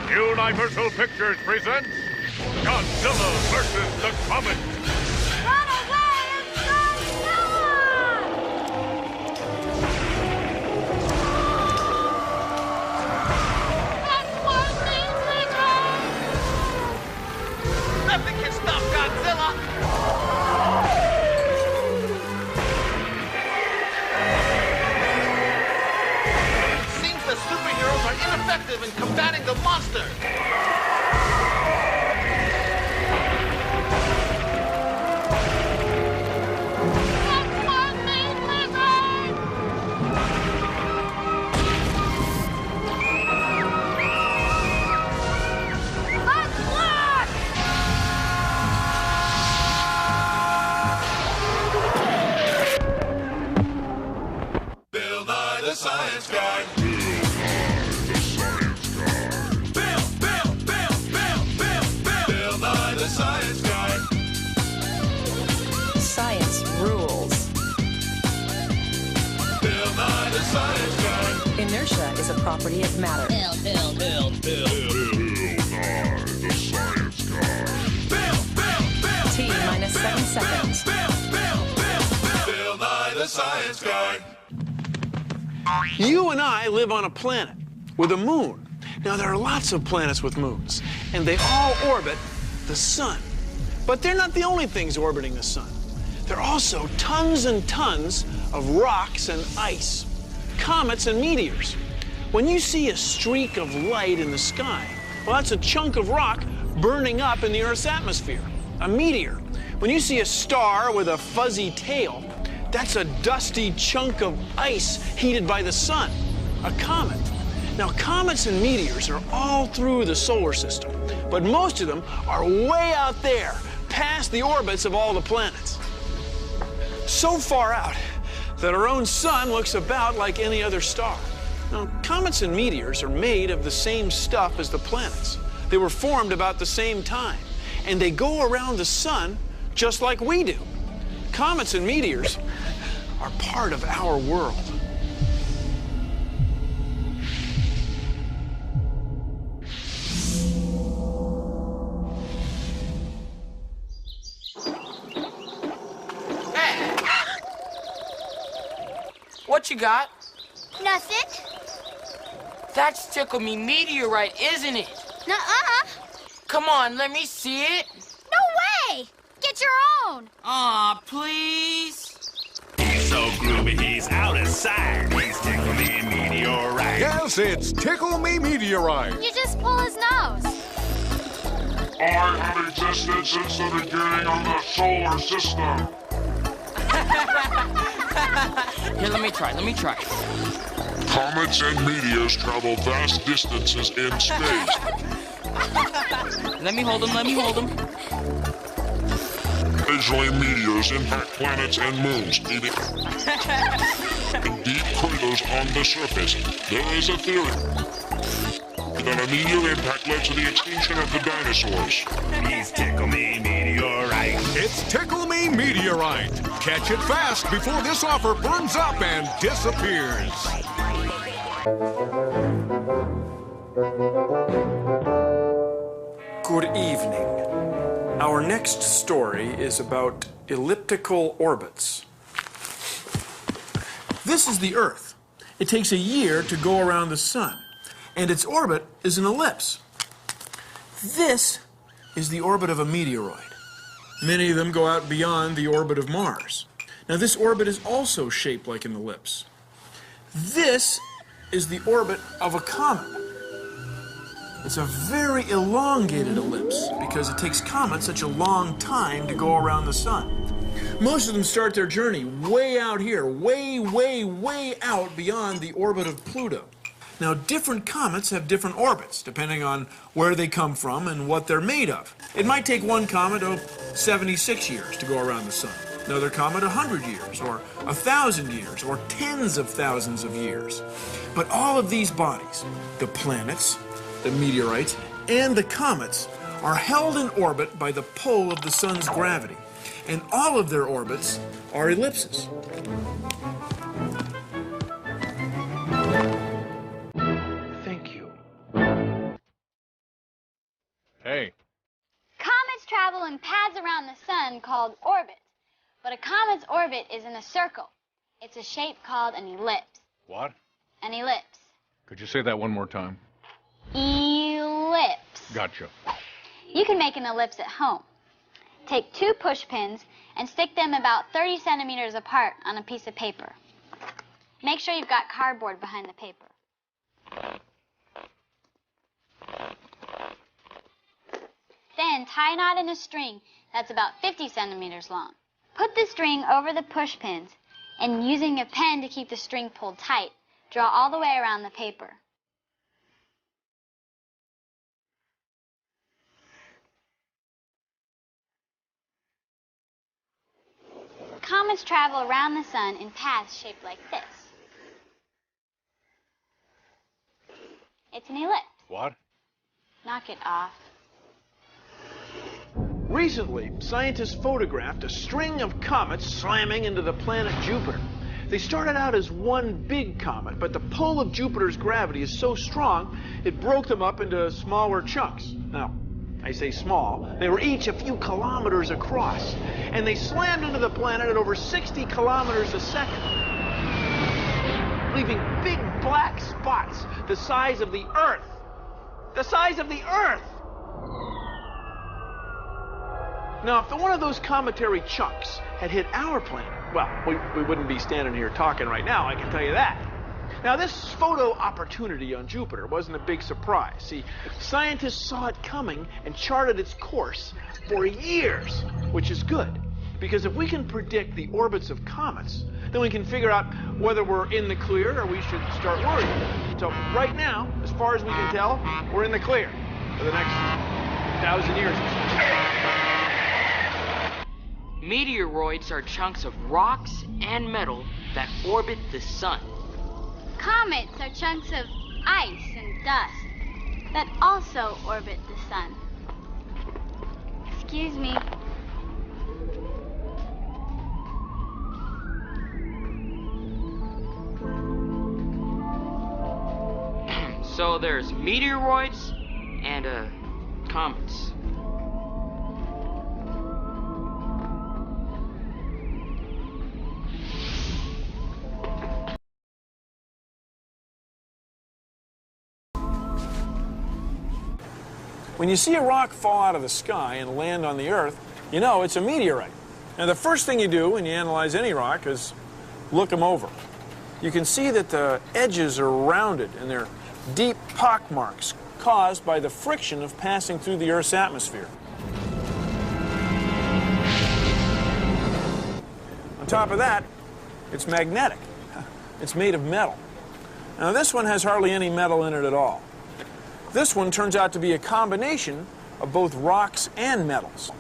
Universal Pictures presents Godzilla vs. the Comets. Run away, it's Godzilla! That's what things Nothing can stop Godzilla! Seems the superheroes are ineffective in combating the monster. Science guy. Bill Nye the Science Guy. Science rules. Bill Nye the Science Guy. Inertia is a property of matter. Bill Nye the Science Guy. T minus 7 seconds. Bill Nye the Science Guy. You and I live on a planet with a moon. Now, there are lots of planets with moons, and they all orbit the sun. But they're not the only things orbiting the sun. There are also tons and tons of rocks and ice, comets and meteors. When you see a streak of light in the sky, well, that's a chunk of rock burning up in the Earth's atmosphere, a meteor. When you see a star with a fuzzy tail, that's a dusty chunk of ice heated by the sun, a comet. Now, comets and meteors are all through the solar system, but most of them are way out there, past the orbits of all the planets. So far out that our own sun looks about like any other star. Now, comets and meteors are made of the same stuff as the planets. They were formed about the same time, and they go around the sun just like we do. Comets and meteors are part of our world. Hey! What you got? Nothing. That's Tickle Me Meteorite, isn't it? Nuh-uh. Come on, let me see it. No way! Get your own. Aw, please. He's so groovy, he's out of sight. He's Tickle Me Meteorite. Yes, it's Tickle Me Meteorite. You just pull his nose. I have existed since the beginning of the solar system. Here, let me try. Comets and meteors travel vast distances in space. Let me hold him. Occasionally, meteors impact planets and moons, leaving deep craters on the surface. There is a theory that a meteor impact led to the extinction of the dinosaurs. He's Tickle Me Meteorite. It's Tickle Me Meteorite. Catch it fast before this offer burns up and disappears. Good evening. Our next story is about elliptical orbits. This is the Earth. It takes a year to go around the sun, and its orbit is an ellipse. This is the orbit of a meteoroid. Many of them go out beyond the orbit of Mars. Now, this orbit is also shaped like an ellipse. This is the orbit of a comet. It's a very elongated ellipse because it takes comets such a long time to go around the sun. Most of them start their journey way out here, way out beyond the orbit of Pluto. Now, different comets have different orbits, depending on where they come from and what they're made of. It might take one comet 76 years to go around the sun. Another comet 100 years, or 1,000 years, or tens of thousands of years. But all of these bodies, the planets, the meteorites, and the comets, are held in orbit by the pull of the sun's gravity. And all of their orbits are ellipses. Hey. Comets travel in paths around the sun called orbits. But a comet's orbit is in a circle. It's a shape called an ellipse. What? An ellipse. Could you say that one more time? Ellipse. Gotcha. You can make an ellipse at home. Take 2 push pins and stick them about 30 centimeters apart on a piece of paper. Make sure you've got cardboard behind the paper. Then tie a knot in a string that's about 50 centimeters long. Put the string over the push pins and using a pen to keep the string pulled tight, draw all the way around the paper. Comets travel around the sun in paths shaped like this. It's an ellipse. What? Knock it off. Recently, scientists photographed a string of comets slamming into the planet Jupiter. They started out as one big comet, but the pull of Jupiter's gravity is so strong, it broke them up into smaller chunks. Now, I say small. They were each a few kilometers across, and they slammed into the planet at over 60 kilometers a second, leaving big black spots the size of the Earth. The size of the Earth! Now, if one of those cometary chunks had hit our planet, well, we wouldn't be standing here talking right now, I can tell you that. Now, this photo opportunity on Jupiter wasn't a big surprise. See, scientists saw it coming and charted its course for years, which is good, because if we can predict the orbits of comets, then we can figure out whether we're in the clear or we should start worrying. So right now, as far as we can tell, we're in the clear for the next 1,000 years or so. Meteoroids are chunks of rocks and metal that orbit the sun. Comets are chunks of ice and dust that also orbit the sun. Excuse me. So there's meteoroids and comets. When you see a rock fall out of the sky and land on the Earth, you know it's a meteorite. Now, the first thing you do when you analyze any rock is look them over. You can see that the edges are rounded and they're deep pock marks caused by the friction of passing through the Earth's atmosphere. On top of that, it's magnetic. It's made of metal. Now, this one has hardly any metal in it at all. This one turns out to be a combination of both rocks and metals.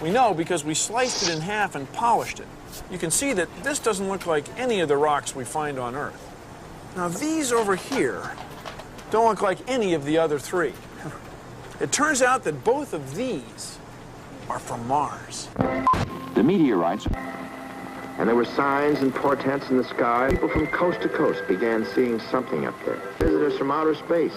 We know because we sliced it in half and polished it. You can see that this doesn't look like any of the rocks we find on Earth. Now, these over here don't look like any of the other 3. It turns out that both of these are from Mars. The meteorites. And there were signs and portents in the sky. People from coast to coast began seeing something up there. Visitors from outer space.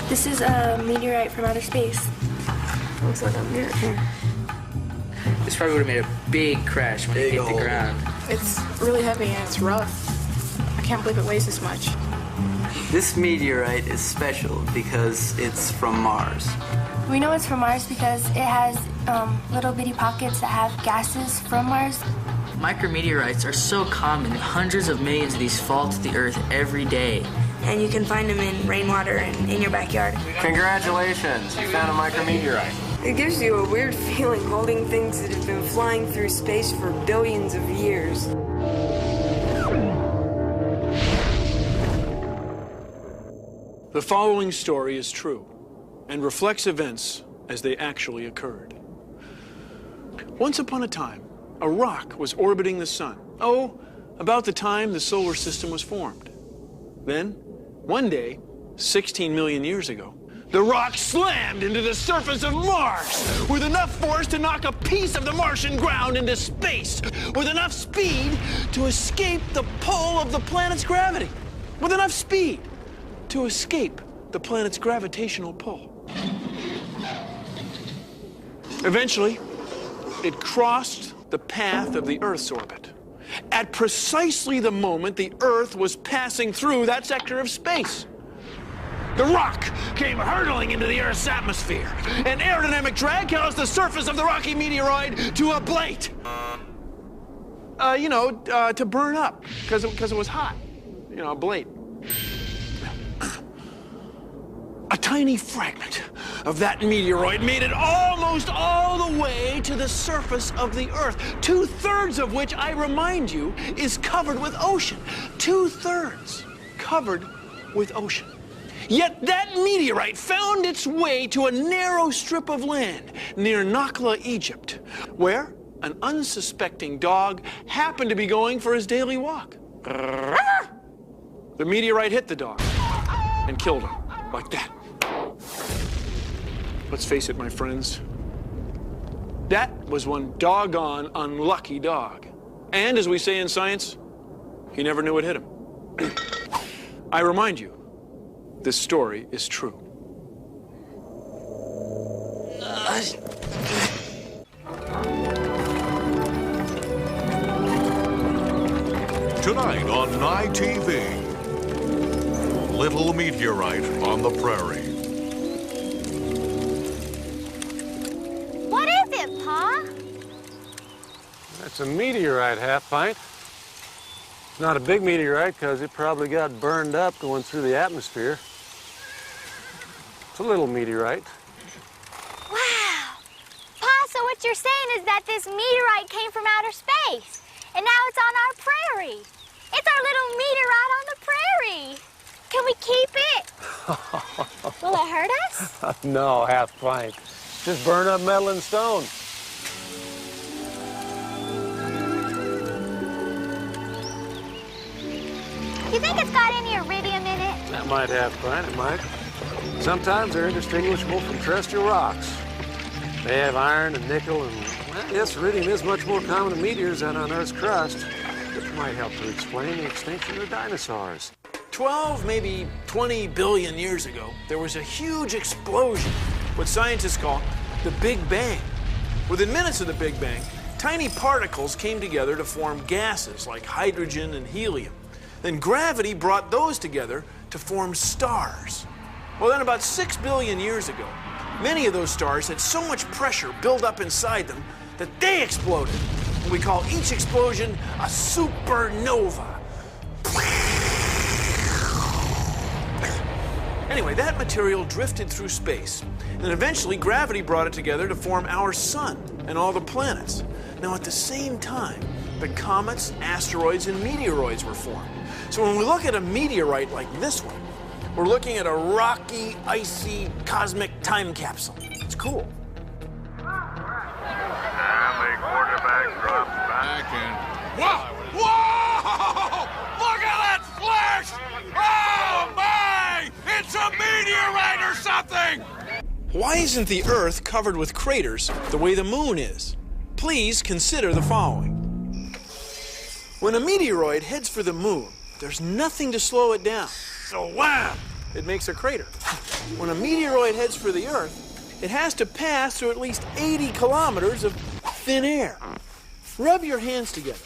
This is a meteorite from outer space. Looks like a mirror. This probably would have made a big crash when it hit the ground. It's really heavy and it's rough. I can't believe it weighs this much. This meteorite is special because it's from Mars. We know it's from Mars because it has little bitty pockets that have gases from Mars. Micrometeorites are so common. Hundreds of millions of these fall to the Earth every day. And you can find them in rainwater and in your backyard. Congratulations, you found a micrometeorite. It gives you a weird feeling holding things that have been flying through space for billions of years. The following story is true and reflects events as they actually occurred. Once upon a time, a rock was orbiting the sun. Oh, about the time the solar system was formed. Then, one day, 16 million years ago, The rock slammed into the surface of Mars with enough force to knock a piece of the Martian ground into space, with enough speed to escape the pull of the planet's gravity, with enough speed to escape the planet's gravitational pull. Eventually, it crossed the path of the Earth's orbit at precisely the moment the Earth was passing through that sector of space. The rock came hurtling into the Earth's atmosphere, and aerodynamic drag caused the surface of the rocky meteoroid to ablate. To burn up, because it was hot. Ablate. A tiny fragment of that meteoroid made it almost all the way to the surface of the Earth, 2/3 of which, I remind you, is covered with ocean. 2/3 covered with ocean. Yet that meteorite found its way to a narrow strip of land near Nakhla, Egypt, where an unsuspecting dog happened to be going for his daily walk. The meteorite hit the dog and killed him, like that. Let's face it, my friends, that was one doggone unlucky dog. And as we say in science, he never knew it hit him. I remind you, this story is true. Tonight on Nye TV, Little Meteorite on the Prairie. What is it, Pa? That's a meteorite, half-pint. It's not a big meteorite because it probably got burned up going through the atmosphere. It's a little meteorite. Wow. Pa, so what you're saying is that this meteorite came from outer space, and now it's on our prairie. It's our little meteorite on the prairie. Can we keep it? Will it hurt us? No, half-pint. Just burn up metal and stone. You think it's got any iridium in it? That might half-pint, it might. Sometimes they're indistinguishable from terrestrial rocks. They have iron and nickel, and well, yes, iridium is much more common in meteors than on Earth's crust, which might help to explain the extinction of dinosaurs. 12, maybe 20 billion years ago, there was a huge explosion, what scientists call the Big Bang. Within minutes of the Big Bang, tiny particles came together to form gases like hydrogen and helium. Then gravity brought those together to form stars. Well, then about 6 billion years ago, many of those stars had so much pressure built up inside them that they exploded. And we call each explosion a supernova. Anyway, that material drifted through space, and eventually gravity brought it together to form our sun and all the planets. Now, at the same time, the comets, asteroids, and meteoroids were formed. So when we look at a meteorite like this one, we're looking at a rocky, icy, cosmic time capsule. It's cool. And the quarterback drops back in. Whoa! Whoa! Look at that flash! Oh, my! It's a meteorite or something! Why isn't the Earth covered with craters the way the moon is? Please consider the following. When a meteoroid heads for the moon, there's nothing to slow it down. So wham! It makes a crater. When a meteoroid heads for the Earth, it has to pass through at least 80 kilometers of thin air. Rub your hands together.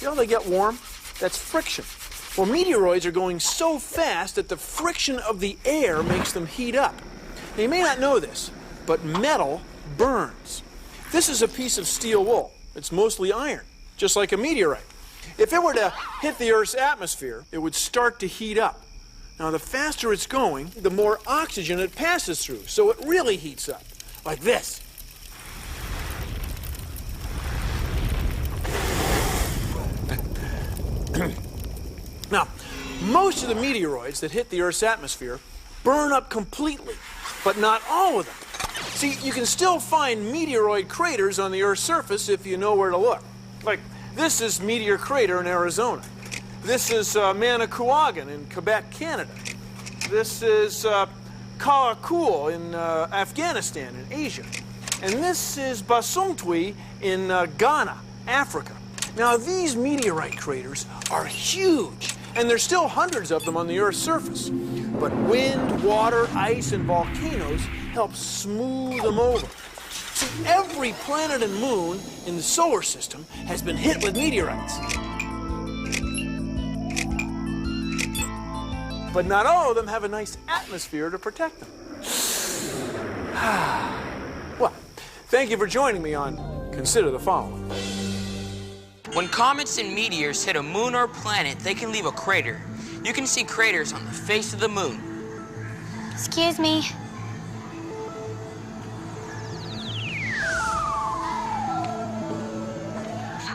You know they get warm? That's friction. Well, meteoroids are going so fast that the friction of the air makes them heat up. Now, you may not know this, but metal burns. This is a piece of steel wool. It's mostly iron, just like a meteorite. If it were to hit the Earth's atmosphere, it would start to heat up. Now, the faster it's going, the more oxygen it passes through, so it really heats up, like this. Now, most of the meteoroids that hit the Earth's atmosphere burn up completely, but not all of them. See, you can still find meteoroid craters on the Earth's surface if you know where to look. Like, this is Meteor Crater in Arizona. This is Manicouagan in Quebec, Canada. This is Karakul in Afghanistan in Asia. And this is Basumtwi in Ghana, Africa. Now, these meteorite craters are huge, and there's still hundreds of them on the Earth's surface. But wind, water, ice, and volcanoes help smooth them over. See, every planet and moon in the solar system has been hit with meteorites. But not all of them have a nice atmosphere to protect them. Well, thank you for joining me on Consider the Following. When comets and meteors hit a moon or planet, they can leave a crater. You can see craters on the face of the moon. Excuse me.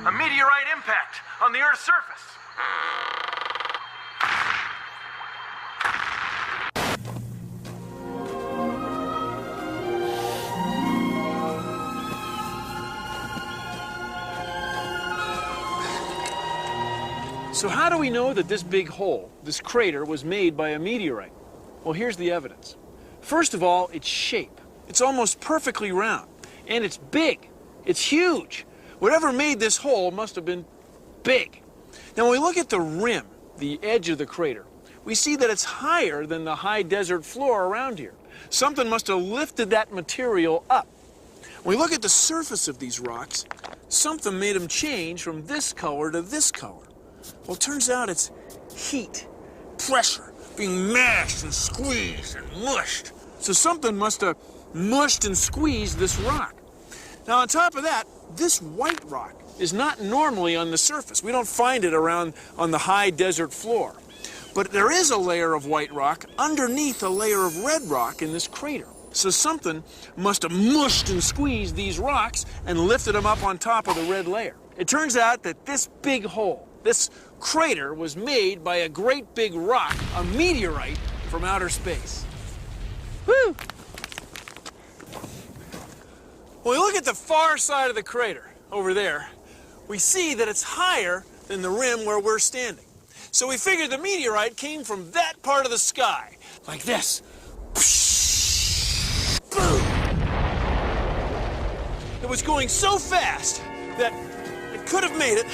A meteorite impact on the Earth's surface. So how do we know that this big hole, this crater, was made by a meteorite? Well, here's the evidence. First of all, its shape. It's almost perfectly round. And it's big. It's huge. Whatever made this hole must have been big. Now, when we look at the rim, the edge of the crater, we see that it's higher than the high desert floor around here. Something must have lifted that material up. When we look at the surface of these rocks, something made them change from this color to this color. Well, it turns out it's heat, pressure, being mashed and squeezed and mushed. So something must have mushed and squeezed this rock. Now, on top of that, this white rock is not normally on the surface. We don't find it around on the high desert floor. But there is a layer of white rock underneath a layer of red rock in this crater. So something must have mushed and squeezed these rocks and lifted them up on top of the red layer. It turns out that this big hole, this crater, was made by a great big rock, a meteorite from outer space. Woo! When we look at the far side of the crater, over there, we see that it's higher than the rim where we're standing. So we figured the meteorite came from that part of the sky, like this. Boom! It was going so fast that it could have made it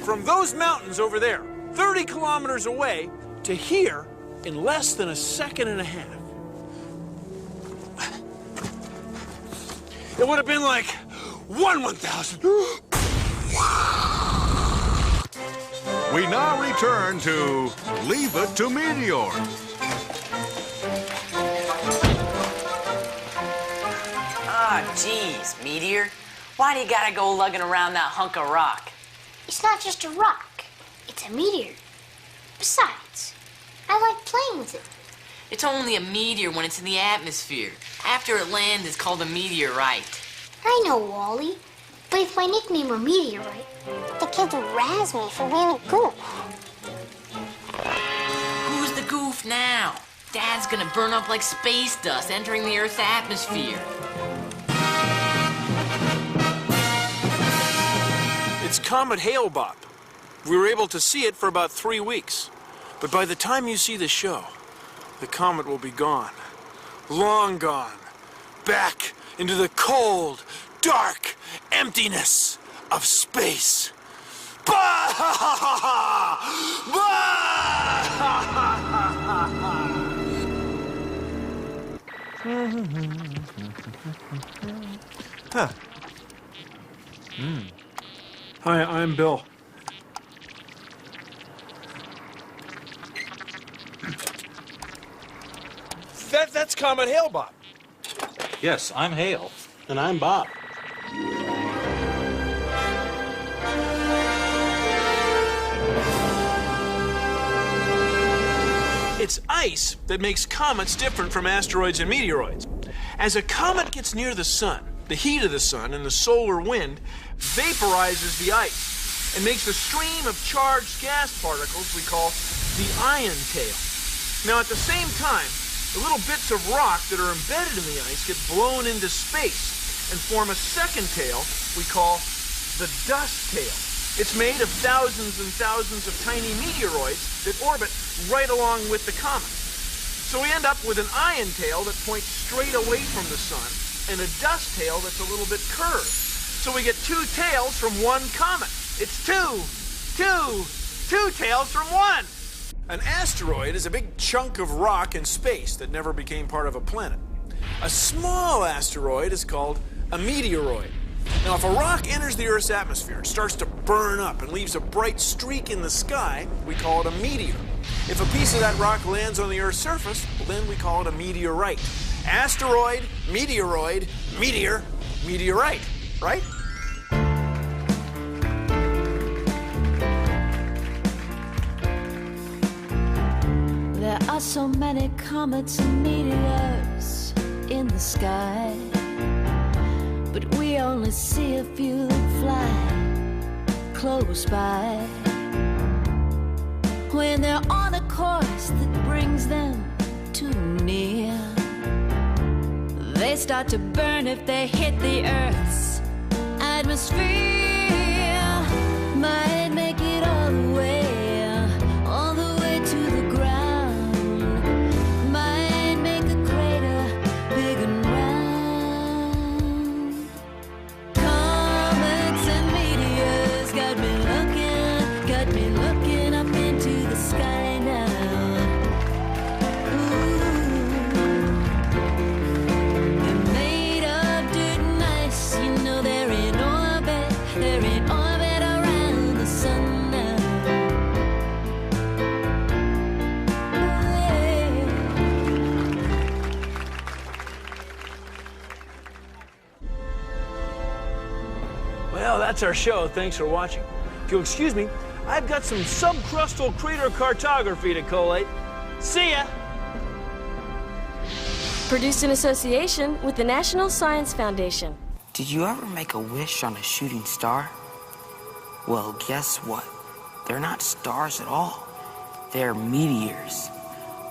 from those mountains over there, 30 kilometers away, to here in less than a second and a half. It would have been like 1/1000. We now return to Leave It to Meteors. Ah, geez, Meteor. Why do you gotta go lugging around that hunk of rock? It's not just a rock. It's a meteor. Besides, I like playing with it. It's only a meteor when it's in the atmosphere. After it lands, it's called a meteorite. I know, Wally. But if my nickname were Meteorite, the kids would razz me for being a goof. Who's the goof now? Dad's gonna burn up like space dust entering the Earth's atmosphere. It's Comet Hale-Bopp. We were able to see it for about 3 weeks. But by the time you see the show, the comet will be gone. Long gone. Back into the cold, dark emptiness of space. Bah! Huh. Hi, I'm Bill. That's Comet Hale-Bopp. Yes, I'm Hale. And I'm Bob. It's ice that makes comets different from asteroids and meteoroids. As a comet gets near the sun, the heat of the sun and the solar wind vaporizes the ice and makes a stream of charged gas particles we call the ion tail. Now, at the same time, the little bits of rock that are embedded in the ice get blown into space and form a second tail we call the dust tail. It's made of thousands and thousands of tiny meteoroids that orbit right along with the comet. So we end up with an ion tail that points straight away from the sun and a dust tail that's a little bit curved. So we get two tails from one comet. It's two tails from one. An asteroid is a big chunk of rock in space that never became part of a planet. A small asteroid is called a meteoroid. Now, if a rock enters the Earth's atmosphere and starts to burn up and leaves a bright streak in the sky, we call it a meteor. If a piece of that rock lands on the Earth's surface, well, then we call it a meteorite. Asteroid, meteoroid, meteor, meteorite, right? There are so many comets and meteors in the sky, but we only see a few that fly close by. When they're on a course that brings them too near, they start to burn if they hit the Earth's atmosphere. Might make it all the way to the ground. Might make a crater big and round. Comets and meteors got me looking up into the sky now. They're made of dirt and ice, you know they're in orbit around the sun now. Well, that's our show. Thanks for watching. If you'll excuse me, I've got some subcrustal crater cartography to collate. See ya! Produced in association with the National Science Foundation. Did you ever make a wish on a shooting star? Well, guess what? They're not stars at all. They're meteors.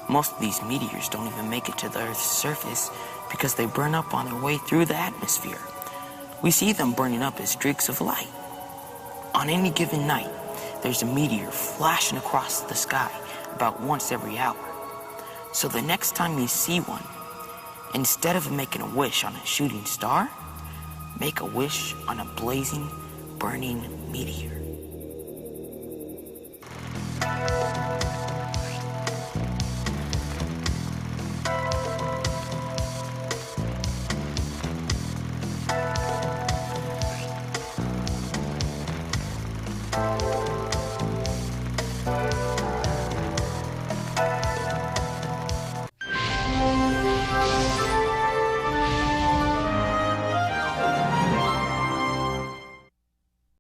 Most of these meteors don't even make it to the Earth's surface because they burn up on their way through the atmosphere. We see them burning up as streaks of light. On any given night, there's a meteor flashing across the sky about once every hour. So the next time you see one, instead of making a wish on a shooting star, make a wish on a blazing, burning meteor.